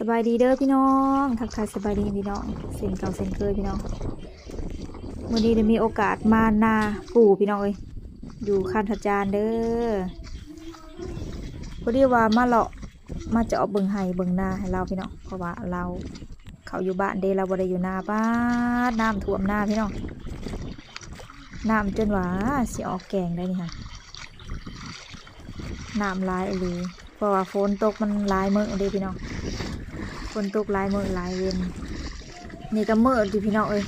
บายดีเด้อพี่น้องทักทายสบายดีพี่น้องเส้นเก่าเส้นเคยพี่น้องวันนี้ได้มีโอกาสมานาปู่พี่น้องเอ้ยอยู่คันธจานเด้อพอดีว่ามาเลาะมาเจาะเบิ่งไห้เบิ่งนาให้เราพี่น้องเพราะว่าเราเขาอยู่บ้านเด้เราบ่ได้อยู่นาบ้านน้ำท่วมนาพี่น้องน้ำจนว่าสิออกแกงได้นี่ค่ะน้ำหลายเลยเพราะว่าฝนตกมันหลายมื้อเด้พี่น้องฝนตกหลายมื้อหลายเว้นนี่ก็มื้อดิพี่น้องเอ้ย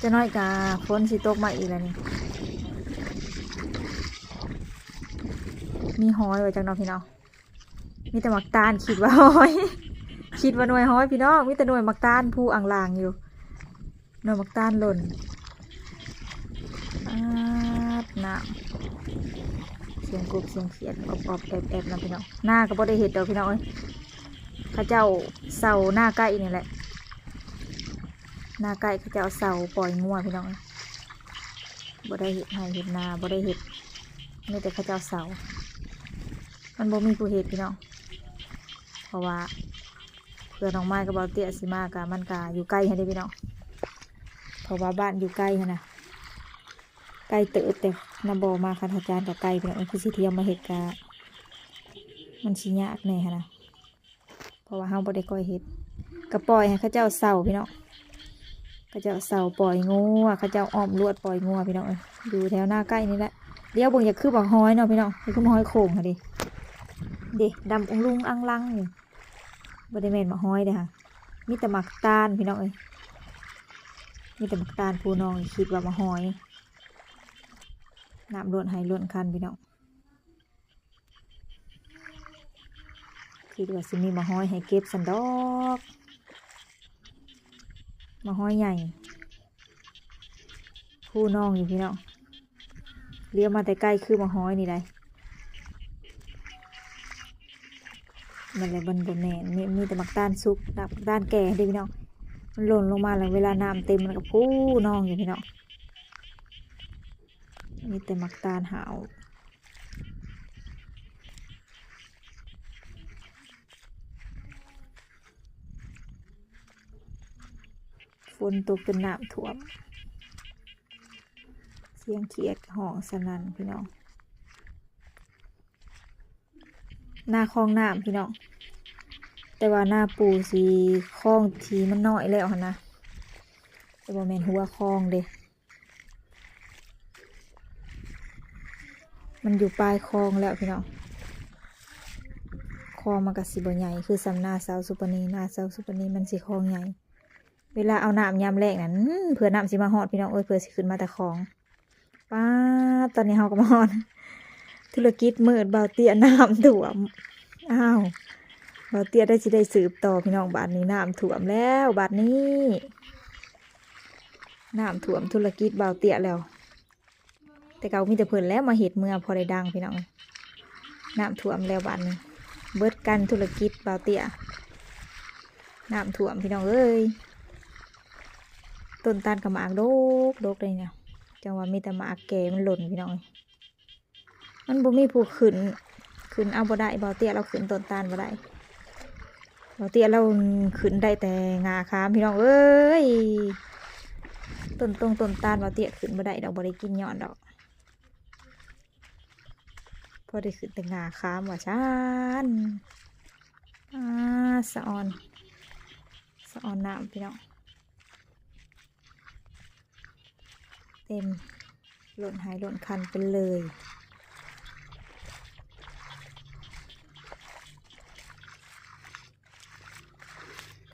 จะน้อยกาฝนสิตกมาอีกแล้วนี่มีหอยไว้จังเนาะพี่น้องมีแต่หมักตาลคิดว่าหอยคิดว่าหน่วยหอยพี่น้องมีแต่หน่วยหมักตาลผู้อ่างลางอยู่หน่วยหมักตาลหล่นน้ำเสียงกบเสียงเขียดอบแอบนะพี่น้องหน้าก็บ่ได้เห็ดดอกพี่น้องเอ้ยข้าเจ้าเสาหน้าใกล้นี่แหละหน้าใกล้ข้าเจ้าเสาปล่อยงัวพี่น้องบ่ได้เห็ดให้เห็ดนาบ่ได้เห็ดนี่แต่ข้าเจ้าเสามันบ่มีผู้เห็ดพี่น้องเพราะว่าเพื่อนน้องไม้กับเบาเตี้ยสิมากะมันกะอยู่ใกล้ให้ได้พี่น้องเพราะว่าบ้านอยู่ใกล้ฮะนะใกล้เติบแต่นำบ่มาคันอาจารย์กับไกลพี่น้องคือสิเทียมมาเห็ดกะมันสิยากแน่ฮะนะเพราะว่าเฮาบ่ได้ก้อยเห็ดก็ปล่อยให้ข้าเจ้าเสาพี่น้องข้าเจ้าเสาปล่อยงัวข้าเจ้าอ้อมลวดปล่อยงัวพี่น้องอยู่แถวหน้าใกล้นี่แหละเลี้ยวเบิ่งอยากคือบักฮอยเนาะพี่น้องคือบักฮอยโข่งค่ะดิดำองลุงอังลังนี่บ่ได้แม่นบักฮอยเด้อค่ะมีแต่หมักตาลพี่น้องมีแต่หมักตาลผู้น้องคิดว่าบักฮอยน้ำล้วนให้ล้วนคันพี่น้องคิดว่าสิมีบักฮอยให้เก็บสันดอกบักฮอยใหญ่ผู้น้องอยู่พี่น้องเลี้ยวมาแต่ใกล้คือบักฮอยนี่ได้มันเลยบนแม่มีแต่หมักตาลซุกหมักตาลแก่ดิพี่น้องมันหล่นลงมาแล้วเวลาน้ำเต็มมันก็พูน้องอยู่พี่น้องมีแต่หมักตาลหาวฝนตกเป็นน้ำท่วมเสียงเขียดห้องสนั่นพี่น้องหน้าคลองน้ำพี่น้องแต่ว่าหน้าปูสีคลองทีมันน้อยแล้วนะแต่ว่าแมนหัวคลองเด้มันอยู่ปลายคลองแล้วพี่น้องคลองมันก็สิบ่ใหญ่คือสำนาเสาสุปนีหน้าเสาสุปนีมันสิคลองใหญ่เวลาเอาน้ำยามแรกนั้นเผื่อน้ำสิมาหอดพี่น้องเผื่อสิขึ้นมาแต่คลองป้าตอนนี้เฮาก็มาหอดธุรกิจมืดเบาเตี้ยน้ำท่วมอ้าวเบาเตี้ยได้สืบต่อพี่น้องบ้านนี้น้ำท่วมแล้วบ้านนี้น้ำท่วมธุรกิจเบาเตี้ยแล้วแต่เก่ามีแต่เพิ่นแล้วมาเห็ดเมื่อพอได้ดังพี่น้องน้ำท่วมแล้วบ้านนี้เบิดกันธุรกิจเบาเตี้ยน้ำท่วมพี่น้องเอ้ยต้นตาลกับหมากโดกเลยเนี่ยจังว่ามีแต่หมากแก่มันหล่นพี่น้องมันบ่มีผู้ขึ้นเอาบ่ได้เบาเตี้ยเราขึ้นต้นตาลบ่ได้เบาเตี้ยเราขึ้นได้แต่งาขามพี่น้องเอ้ยต้นตาลเบาเตี้ยขึ้นบ่ได้ดอกบ่ได้กินยอดดอกพอได้ขึ้นแต่งาขามว่าชันสะออนน้ำพี่น้องเต็มหล่นหายหล่นคันไปเลย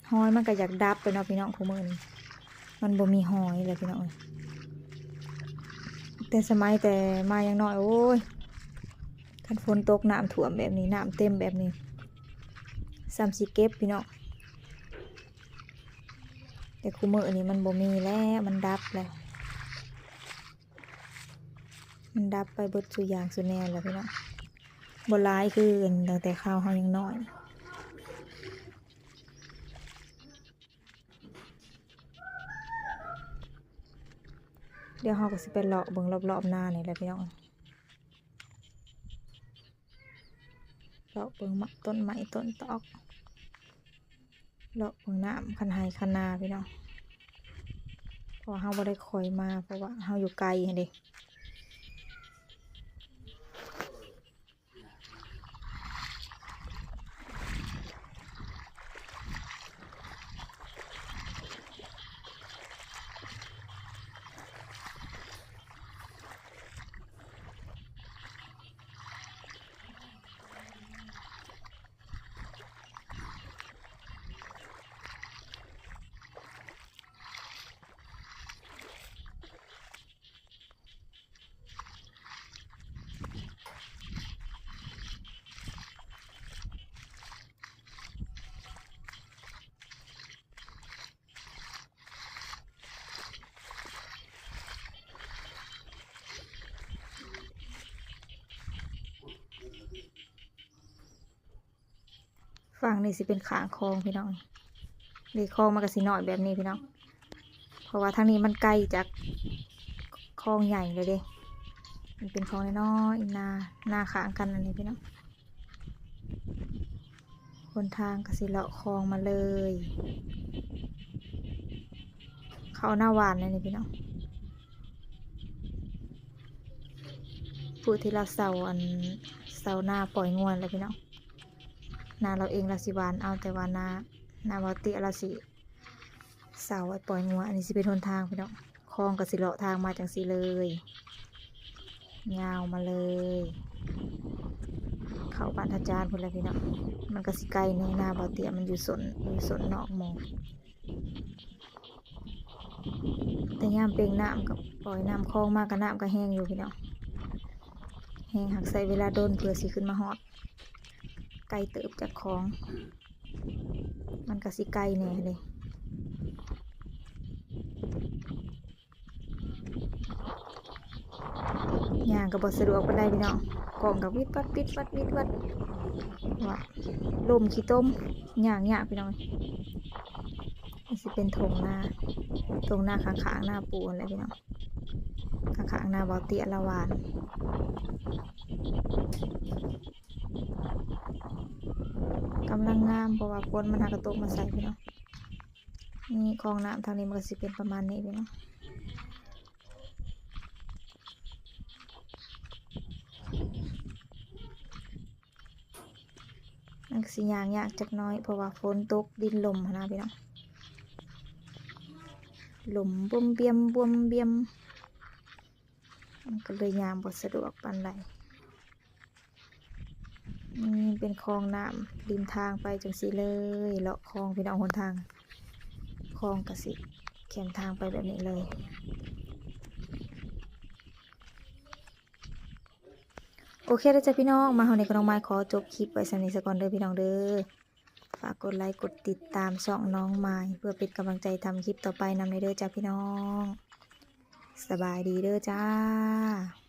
หอยมันก็อยากดับไปเนาะพี่น้องคู่มือนี้มันบ่มีหอยเลยพี่น้องแต่สมัยแต่มายังน้อยโอ้ยคันฝนตกน้ำท่วมแบบนี้น้ำเต็มแบบนี้30เก็บพี่น้องแต่คู่มือนี้มันบ่มีแล้วมันดับแล้วมันดับไปเบิดสุอย่างสุแนวแล้วพี่น้องบ่ร้ายคือตั้งแต่ข้าวเฮายังน้อยเดี๋ยวเฮาก็สิไปเลาะเบิ่งรอบๆหน้านี่แหละพี่น้องเลาะเบิ่งต้นไม้ต้นตอก เลาะเบิ่งน้ำคันไห้คันนาพี่น้องเพราะเฮาบ่ได้คอยมาเพราะว่าเฮาอยู่ไกลหั่นเด้ฝั่งนี้สิเป็นขางคลองพี่น้องนี่คลองมันก็สิน้อยแบบนี้พี่น้องเพราะว่าทางนี้มันไกลจากคลองใหญ่เลยเด้มันเป็นคลองน้อยๆนาขางกันอันนี้พี่น้องคนทางก็สิเลาะคลองมาเลยเขาหน้าหวานเลยนี่พี่น้องผู้ที่เราเสาหน้าปล่อยงวนเลยพี่น้องนาเราเองเราสิหวานเอาแต่ว่านาบอติเราสิเสาไว้ปล่อยงัวอันนี้สิเป็นหนทางพี่น้องคลองกับสิเลาะทางมาจังสีเลยยาวมาเลยเข้าบ้านทจารพุ่นเลยพี่น้องมันก็สิไกลในนาบอติมันอยู่สนนอกหมู่แต่ยามเปล่งน้ำกับปล่อยน้ำคลองมากกับน้ำก็แห้งอยู่พี่น้องแห้งหักใส่เวลาโดนเพื่อสิขึ้นมาฮอดไกลเติบจากคลองมันก็สิไกลแน่เลยย่างกับบสะดวกปานใดพี่น้องกล่องกับวิดวัดว่าลมขี้ต้มย่างพี่น้องนี่สิเป็นถงหน้าข้างๆหน้าปูนเลยพี่น้องข้างๆหน้าบ่อเตี้ยละวานกำลังงามเพราะว่าฝนมันหากระตกมาใส่พี่น้องนี่คลองน้ำทางนี้มันก็สิเป็นประมาณนี้พี่น้องมันก็สิยากจักน้อยเพราะว่าฝนตกดินลมนะพี่น้องลมบวมเบียมมันก็เลยยามบ่สะดวกปานใดนี่เป็นคลองน้ำริมทางไปจังสีเลยเลาะคลองพี่น้องหนทางคลองกสิเขียนทางไปแบบนี้เลยโอเคแล้วจ้ะพี่น้องมาเฮาในกระน้องไม้ขอจบคลิปไว้สักนิดสักก่อนเด้อพี่น้องเด้อฝากกดไลค์กดติดตามช่องน้องไม้เพื่อเป็นกำลังใจทำคลิปต่อไปนำในเด้อจ้ะพี่น้องสบายดีเด้อจ้า